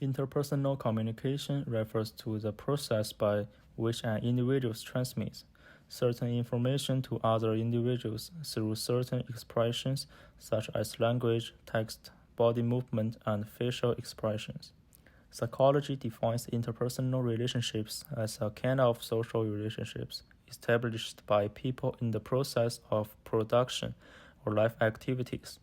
Interpersonal communication refers to the process by which an individual transmits certain information to other individuals through certain expressions such as language, text, body movement, and facial expressions. Psychology defines interpersonal relationships as a kind of social relationships established by people in the process of production or life activities.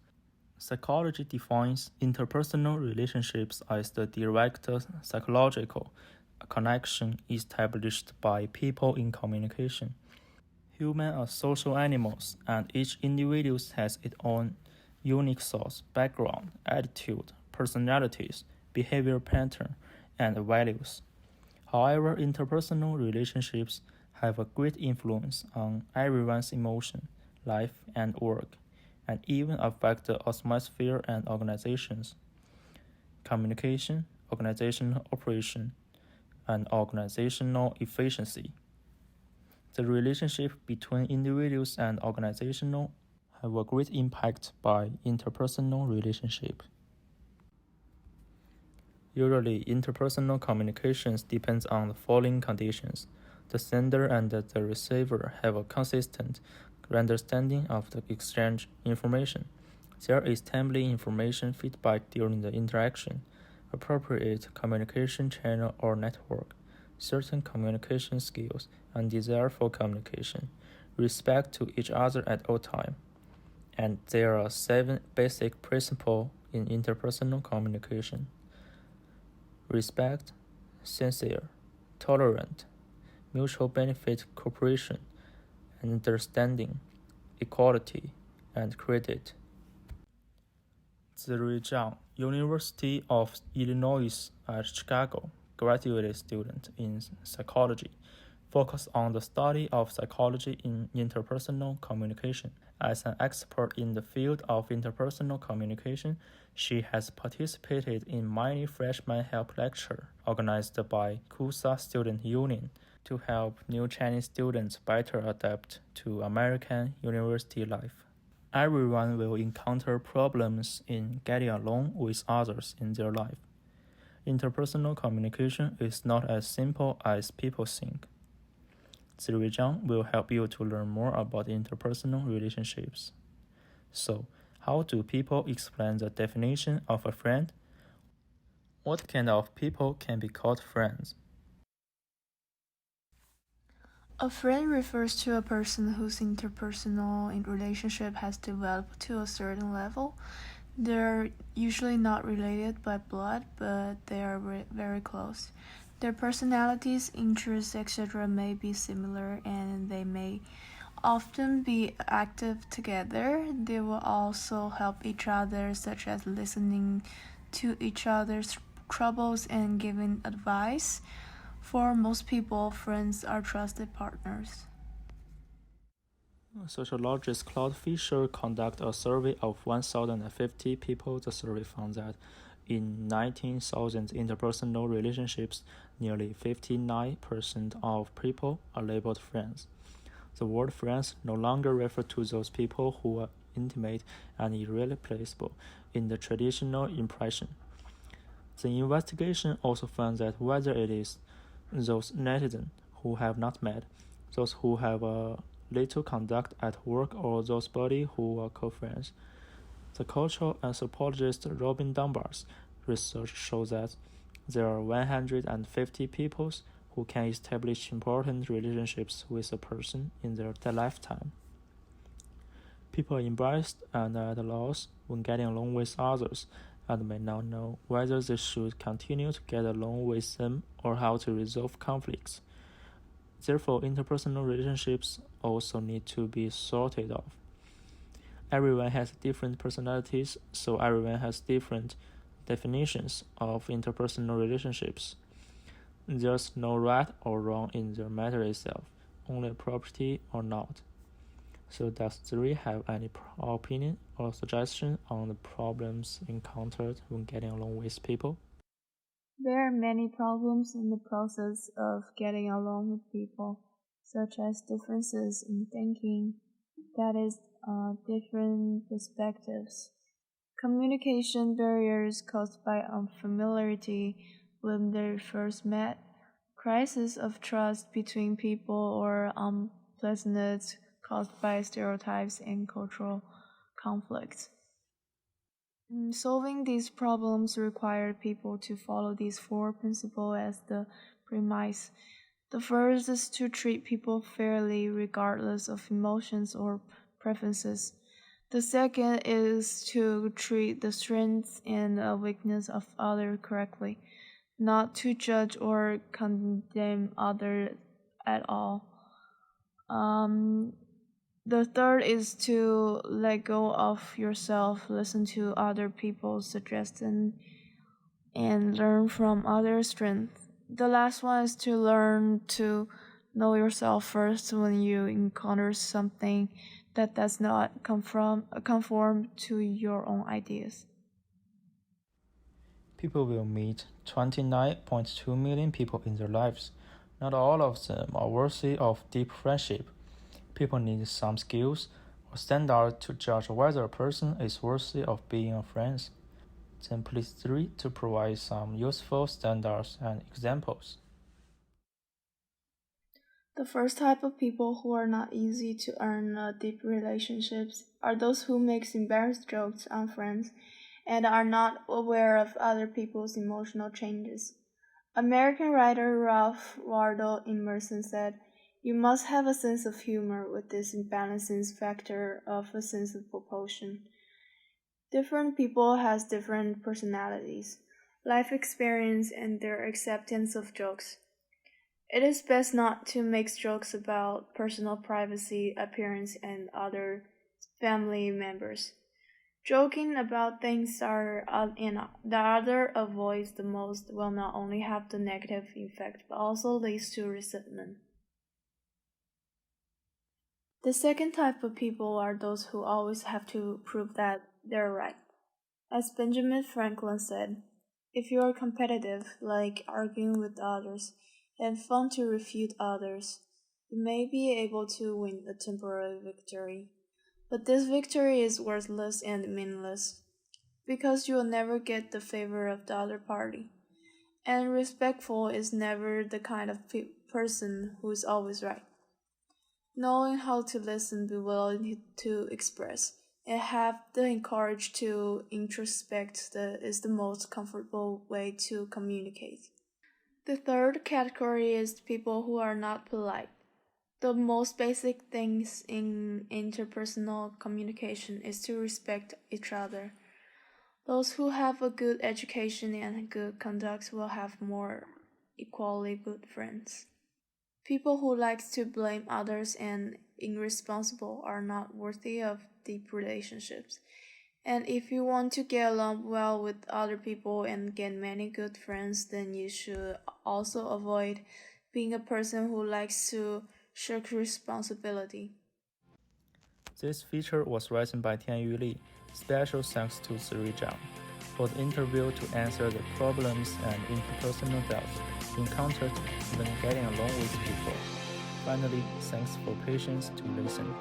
Psychology defines interpersonal relationships as the direct psychological connection established by people in communication. Humans are social animals, and each individual has its own unique source, background, attitude, personalities, behavior pattern, and values. However, interpersonal relationships have a great influence on everyone's emotion, life, and work, and even affect the atmosphere and organizations. Communication, organizational operation, and organizational efficiency. The relationship between individuals and organizations have a great impact by interpersonal relationship. Usually, interpersonal communications depends on the following conditions. The sender and the receiver have a consistent understanding of the exchange information. There is timely information feedback during the interaction, appropriate communication channel or network, certain communication skills, and desire for communication, respect to each other at all times. And there are 7 basic principles in interpersonal communication. Respect, sincere, tolerant, mutual benefit cooperation, understanding, equality, and credit. Zhi Zhang, University of Illinois at Chicago, graduate student in psychology, focused on the study of psychology in interpersonal communication. As an expert in the field of interpersonal communication, she has participated in many freshman help lectures organized by KUSA Student Union to help new Chinese students better adapt to American university life. Everyone will encounter problems in getting along with others in their life. Interpersonal communication is not as simple as people think. Zhi Zhang will help you to learn more about interpersonal relationships. So, how do people explain the definition of a friend? What kind of people can be called friends? A friend refers to a person whose interpersonal relationship has developed to a certain level. They're usually not related by blood, but they are very close. Their personalities, interests, etc. may be similar, and they may often be active together. They will also help each other, such as listening to each other's troubles and giving advice. For most people, friends are trusted partners. Sociologist Claude Fisher conducted a survey of 1,050 people. The survey found that in 19,000 interpersonal relationships, nearly 59% of people are labeled friends. The word friends no longer refers to those people who are intimate and irreplaceable in the traditional impression. The investigation also found that whether it is those netizens who have not met, those who have a little conduct at work, or those body who are co-friends. The cultural anthropologist Robin Dunbar's research shows that there are 150 people who can establish important relationships with a person in their lifetime. People are embarrassed and at a loss when getting along with others and may not know whether they should continue to get along with them or how to resolve conflicts. Therefore, interpersonal relationships also need to be sorted out. Everyone has different personalities, so everyone has different definitions of interpersonal relationships. There's no right or wrong in the matter itself, only property or not. So does Zuri have any opinion or suggestion on the problems encountered when getting along with people? There are many problems in the process of getting along with people, such as differences in thinking, that is, different perspectives, Communication barriers caused by unfamiliarity when they first met, crisis of trust between people, or unpleasantness caused by stereotypes and cultural conflicts. Solving these problems require people to follow these four principles as the premise. The first is to treat people fairly regardless of emotions or preferences. The second is to treat the strengths and weakness of others correctly, not to judge or condemn others at all. Um, the third is to let go of yourself, listen to other people's suggestions, and learn from other strengths. The last one is to learn to know yourself first when you encounter something that does not conform to your own ideas. People will meet 29.2 million people in their lives. Not all of them are worthy of deep friendship. People need some skills or standards to judge whether a person is worthy of being a friend. Then please 3 to provide some useful standards and examples. The first type of people who are not easy to earn deep relationships are those who make embarrassed jokes on friends and are not aware of other people's emotional changes. American writer Ralph Waldo Emerson said, "You must have a sense of humor with this imbalancing factor of a sense of proportion." Different people has different personalities, life experience, and their acceptance of jokes. It is best not to make jokes about personal privacy, appearance, and other family members. Joking about things are in the other avoids the most will not only have the negative effect but also leads to resentment. The second type of people are those who always have to prove that they're right. As Benjamin Franklin said, if you are competitive, like arguing with others, and fun to refute others, you may be able to win a temporary victory. But this victory is worthless and meaningless, because you will never get the favor of the other party. And respectful is never the kind of person who is always right. Knowing how to listen, be willing to express, and have the courage to introspect is the most comfortable way to communicate. The third category is people who are not polite. The most basic things in interpersonal communication is to respect each other. Those who have a good education and good conduct will have more equally good friends. People who like to blame others and irresponsible are not worthy of deep relationships. And if you want to get along well with other people and get many good friends, then you should also avoid being a person who likes to shirk responsibility. This feature was written by Tianyu Li. Special thanks to Zhi Zhang for the interview to answer the problems and interpersonal doubts encountered when getting along with people. Finally, thanks for patience to listen.